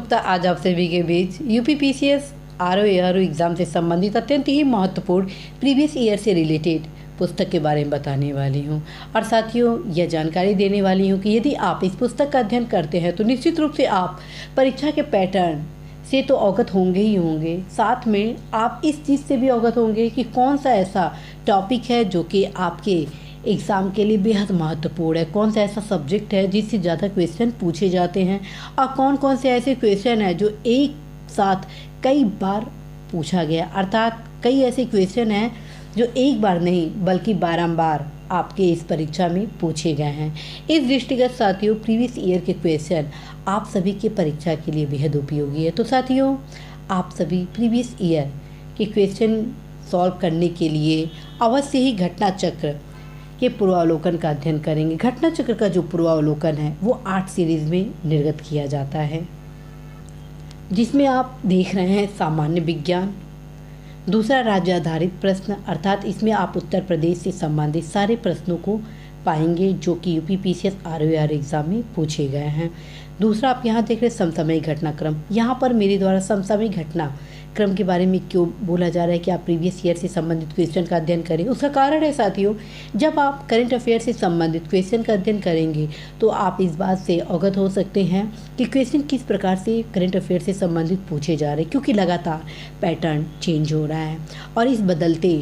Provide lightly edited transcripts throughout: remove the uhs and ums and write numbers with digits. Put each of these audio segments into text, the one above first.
तो आज आप सभी के बीच यूपीपीसीएस आरओ एग्ज़ाम से संबंधित अत्यंत ही महत्वपूर्ण प्रीवियस ईयर से रिलेटेड पुस्तक के बारे में बताने वाली हूँ। और साथियों, यह जानकारी देने वाली हूँ कि यदि आप इस पुस्तक का अध्ययन करते हैं तो निश्चित रूप से आप परीक्षा के पैटर्न से तो अवगत होंगे ही होंगे, साथ में आप इस चीज़ से भी अवगत होंगे कि कौन सा ऐसा टॉपिक है जो कि आपके एग्ज़ाम के लिए बेहद महत्वपूर्ण है, कौन सा ऐसा सब्जेक्ट है जिससे ज़्यादा क्वेश्चन पूछे जाते हैं और कौन कौन से ऐसे क्वेश्चन है जो एक साथ कई बार पूछा गया, अर्थात कई ऐसे क्वेश्चन हैं जो एक बार नहीं बल्कि बारंबार आपके इस परीक्षा में पूछे गए हैं। इस दृष्टिगत साथियों, प्रीवियस ईयर के क्वेश्चन आप सभी के परीक्षा के लिए बेहद उपयोगी है। तो साथियों, आप सभी प्रीवियस ईयर के क्वेश्चन सॉल्व करने के लिए अवश्य ही घटना चक्र के पूर्वावलोकन का अध्ययन करेंगे। घटना चक्र का जो पूर्वावलोकन है वो 8 सीरीज में निर्गत किया जाता है, जिसमें आप देख रहे हैं सामान्य विज्ञान, दूसरा राज्य आधारित प्रश्न, अर्थात इसमें आप उत्तर प्रदेश से संबंधित सारे प्रश्नों को पाएंगे जो कि यूपीपीसीएस आरओ एग्ज़ाम में पूछे गए हैं। दूसरा आप यहाँ देख रहे हैं समसामयिक घटनाक्रम। यहाँ पर मेरे द्वारा समसामयिक घटनाक्रम के बारे में क्यों बोला जा रहा है कि आप प्रीवियस ईयर से संबंधित क्वेश्चन का अध्ययन करें, उसका कारण है साथियों, जब आप करंट अफेयर से संबंधित क्वेश्चन का अध्ययन करेंगे तो आप इस बात से अवगत हो सकते हैं कि क्वेश्चन किस प्रकार से करंट अफेयर से संबंधित पूछे जा रहे हैं, क्योंकि लगातार पैटर्न चेंज हो रहा है और इस बदलते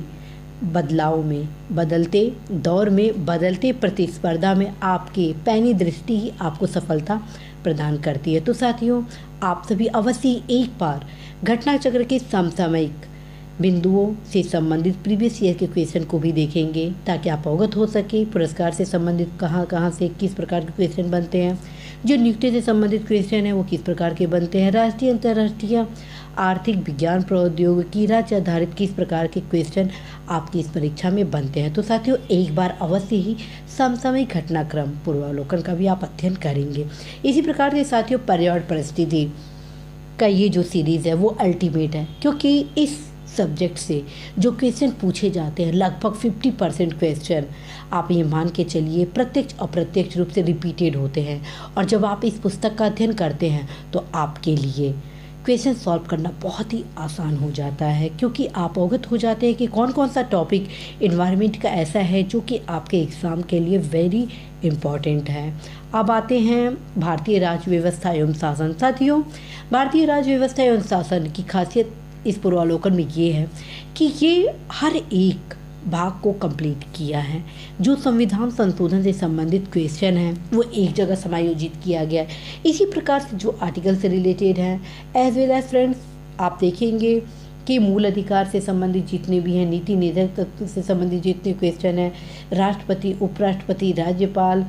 बदलाव में, बदलते दौर में, बदलते प्रतिस्पर्धा में आपकी पैनी दृष्टि ही आपको सफलता प्रदान करती है। तो साथियों, आप सभी अवश्य एक बार घटना चक्र के समसामयिक बिंदुओं से संबंधित प्रीवियस ईयर के क्वेश्चन को भी देखेंगे ताकि आप अवगत हो सके पुरस्कार से संबंधित कहाँ कहाँ से किस प्रकार के क्वेश्चन बनते हैं, जो नियुक्ति से संबंधित क्वेश्चन है वो किस प्रकार के बनते हैं, राष्ट्रीय अंतर्राष्ट्रीय आर्थिक विज्ञान प्रौद्योगिकी राज्य आधारित किस प्रकार के क्वेश्चन आपकी इस परीक्षा में बनते हैं। तो साथियों, एक बार अवश्य ही समसामयिक घटनाक्रम पूर्वावलोकन का भी आप अध्ययन करेंगे। इसी प्रकार से साथियों, पर्यावरण परिस्थिति का ये जो सीरीज़ है वो अल्टीमेट है, क्योंकि इस सब्जेक्ट से जो क्वेश्चन पूछे जाते हैं लगभग 50% क्वेश्चन आप ये मान के चलिए प्रत्यक्ष अप्रत्यक्ष रूप से रिपीटेड होते हैं। और जब आप इस पुस्तक का अध्ययन करते हैं तो आपके लिए क्वेश्चन सॉल्व करना बहुत ही आसान हो जाता है, क्योंकि आप अवगत हो जाते हैं कि कौन कौन सा टॉपिक इन्वायरमेंट का ऐसा है जो कि आपके एग्ज़ाम के लिए वेरी इम्पॉर्टेंट है। अब आते हैं भारतीय राज्य व्यवस्था एवं शासन। साथियों, भारतीय राज्य व्यवस्था एवं शासन की खासियत इस पूर्वावलोकन में ये है कि ये हर एक भाग को कंप्लीट किया है। जो संविधान संशोधन से संबंधित क्वेश्चन हैं वो एक जगह समायोजित किया गया है। इसी प्रकार से जो आर्टिकल से रिलेटेड हैं एज वेल एज फ्रेंड्स, आप देखेंगे कि मूल अधिकार से संबंधित जितने भी हैं, नीति निर्धारक तत्व से संबंधित जितने क्वेश्चन हैं, राष्ट्रपति, उपराष्ट्रपति, राज्यपाल,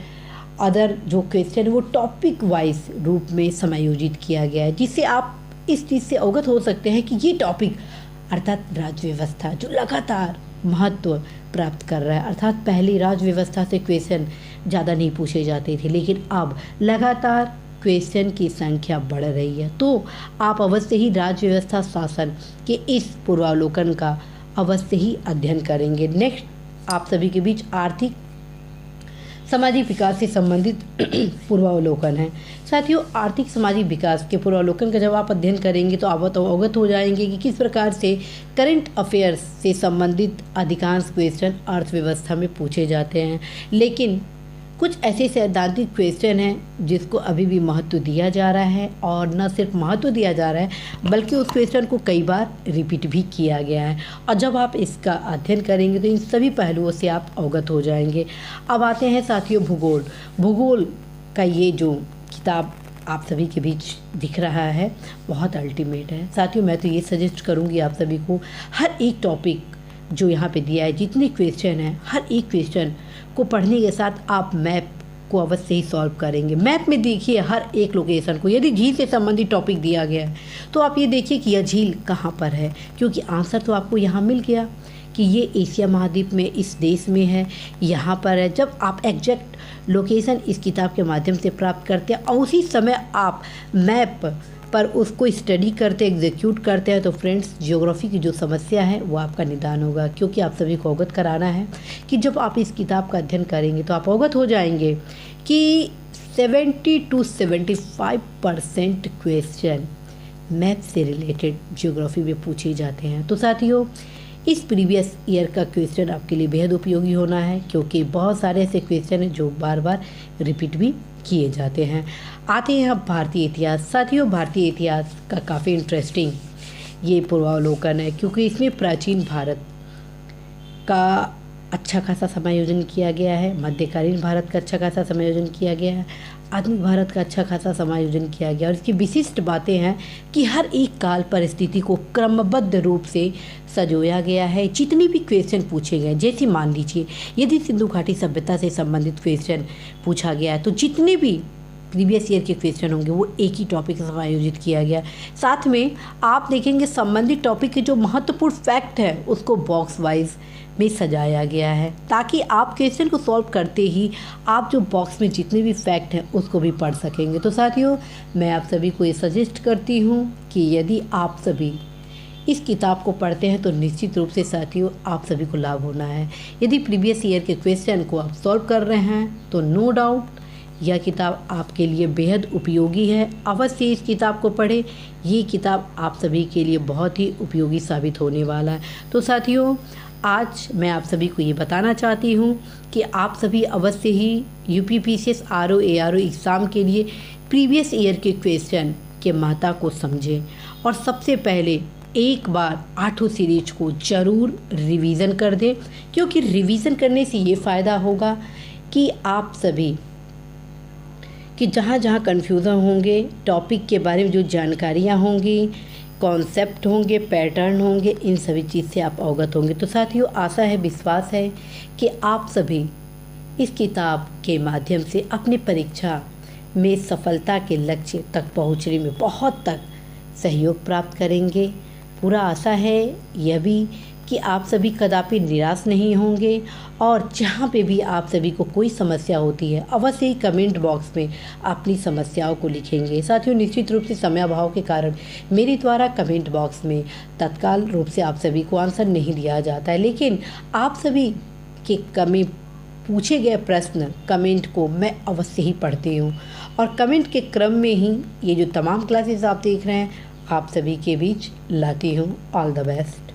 अदर जो क्वेश्चन है वो टॉपिक वाइज रूप में समायोजित किया गया है, जिससे आप इस चीज़ से अवगत हो सकते हैं कि ये टॉपिक अर्थात राज्य व्यवस्था जो लगातार महत्व प्राप्त कर रहा है, अर्थात पहले राज्य व्यवस्था से क्वेश्चन ज़्यादा नहीं पूछे जाते थे, लेकिन अब लगातार क्वेश्चन की संख्या बढ़ रही है। तो आप अवश्य ही राज्य व्यवस्था शासन के इस पूर्वावलोकन का अवश्य ही अध्ययन करेंगे। नेक्स्ट आप सभी के बीच आर्थिक सामाजिक विकास से संबंधित पूर्वावलोकन है। साथियों, आर्थिक सामाजिक विकास के पूर्वावलोकन का जब आप अध्ययन करेंगे तो आप अवगत हो जाएंगे कि किस प्रकार से करंट अफेयर्स से संबंधित अधिकांश क्वेश्चन अर्थव्यवस्था में पूछे जाते हैं, लेकिन कुछ ऐसे सैद्धांतिक क्वेश्चन हैं जिसको अभी भी महत्व दिया जा रहा है, और न सिर्फ महत्व दिया जा रहा है बल्कि उस क्वेश्चन को कई बार रिपीट भी किया गया है। और जब आप इसका अध्ययन करेंगे तो इन सभी पहलुओं से आप अवगत हो जाएंगे। अब आते हैं साथियों भूगोल। भूगोल का ये जो किताब आप सभी के बीच दिख रहा है बहुत अल्टीमेट है। साथियों, मैं तो ये सजेस्ट करूँगी आप सभी को, हर एक टॉपिक जो यहाँ पे दिया है, जितने क्वेश्चन हैं, हर एक क्वेश्चन को पढ़ने के साथ आप मैप को अवश्य ही सॉल्व करेंगे। मैप में देखिए हर एक लोकेशन को, यदि झील से संबंधित टॉपिक दिया गया है तो आप ये देखिए कि यह झील कहाँ पर है, क्योंकि आंसर तो आपको यहाँ मिल गया कि ये एशिया महाद्वीप में इस देश में है, यहाँ पर है। जब आप एग्जैक्ट लोकेशन इस किताब के माध्यम से प्राप्त करते हैं और उसी समय आप मैप पर उसको स्टडी करते, एग्जीक्यूट करते हैं, तो फ्रेंड्स ज्योग्राफी की जो समस्या है वो आपका निदान होगा। क्योंकि आप सभी को अवगत कराना है कि जब आप इस किताब का अध्ययन करेंगे तो आप अवगत हो जाएंगे कि 70 to 75% क्वेश्चन मैथ से रिलेटेड ज्योग्राफी में पूछे जाते हैं। तो साथियों, इस प्रीवियस ईयर का क्वेश्चन आपके लिए बेहद उपयोगी होना है, क्योंकि बहुत सारे ऐसे क्वेश्चन हैं जो बार बार रिपीट भी किए जाते हैं। आते हैं अब भारतीय इतिहास। साथियों, भारतीय इतिहास का काफ़ी इंटरेस्टिंग ये पूर्वावलोकन है, क्योंकि इसमें प्राचीन भारत का अच्छा खासा समायोजन किया गया है, मध्यकालीन भारत का अच्छा खासा समायोजन किया गया है, आधुनिक भारत का अच्छा खासा समायोजन किया गया। और इसकी विशिष्ट बातें हैं कि हर एक काल परिस्थिति को क्रमबद्ध रूप से सजोया गया है। जितने भी क्वेश्चन पूछे गए, जैसे मान लीजिए यदि सिंधु घाटी सभ्यता से संबंधित क्वेश्चन पूछा गया है, तो जितने भी प्रीवियस ईयर के क्वेश्चन होंगे वो एक ही टॉपिक से आयोजित किया गया। साथ में आप देखेंगे संबंधित टॉपिक के जो महत्वपूर्ण फैक्ट है उसको बॉक्स वाइज में सजाया गया है, ताकि आप क्वेश्चन को सॉल्व करते ही आप जो बॉक्स में जितने भी फैक्ट हैं उसको भी पढ़ सकेंगे। तो साथियों, मैं आप सभी को ये सजेस्ट करती हूँ कि यदि आप सभी इस किताब को पढ़ते हैं तो निश्चित रूप से साथियों आप सभी को लाभ होना है। यदि प्रीवियस ईयर के क्वेश्चन को आप सॉल्व कर रहे हैं तो नो डाउट यह किताब आपके लिए बेहद उपयोगी है। अवश्य इस किताब को पढ़ें, ये किताब आप सभी के लिए बहुत ही उपयोगी साबित होने वाला है। तो साथियों, आज मैं आप सभी को ये बताना चाहती हूँ कि आप सभी अवश्य ही यूपीपीसीएस आरओ एआरओ एग्ज़ाम के लिए प्रीवियस ईयर के क्वेश्चन के महत्व को समझें, और सबसे पहले एक बार 8 सीरीज को ज़रूर रिवीज़न कर दें, क्योंकि रिवीज़न करने से ये फ़ायदा होगा कि आप सभी कि जहाँ जहाँ कन्फ्यूज़न होंगे, टॉपिक के बारे में जो जानकारियाँ होंगी, कॉन्सेप्ट होंगे, पैटर्न होंगे, इन सभी चीज़ से आप अवगत होंगे। तो साथियों, आशा है, विश्वास है कि आप सभी इस किताब के माध्यम से अपने परीक्षा में सफलता के लक्ष्य तक पहुँचने में बहुत तक सहयोग प्राप्त करेंगे। पूरा आशा है यह भी कि आप सभी कदापि निराश नहीं होंगे, और जहाँ पे भी आप सभी को कोई समस्या होती है अवश्य ही कमेंट बॉक्स में अपनी समस्याओं को लिखेंगे। साथियों, निश्चित रूप से समय अभाव के कारण मेरे द्वारा कमेंट बॉक्स में तत्काल रूप से आप सभी को आंसर नहीं दिया जाता है, लेकिन आप सभी के पूछे गए प्रश्न कमेंट को मैं अवश्य ही पढ़ती हूँ, और कमेंट के क्रम में ही ये जो तमाम क्लासेस आप देख रहे हैं आप सभी के बीच लाती हूँ। All the best.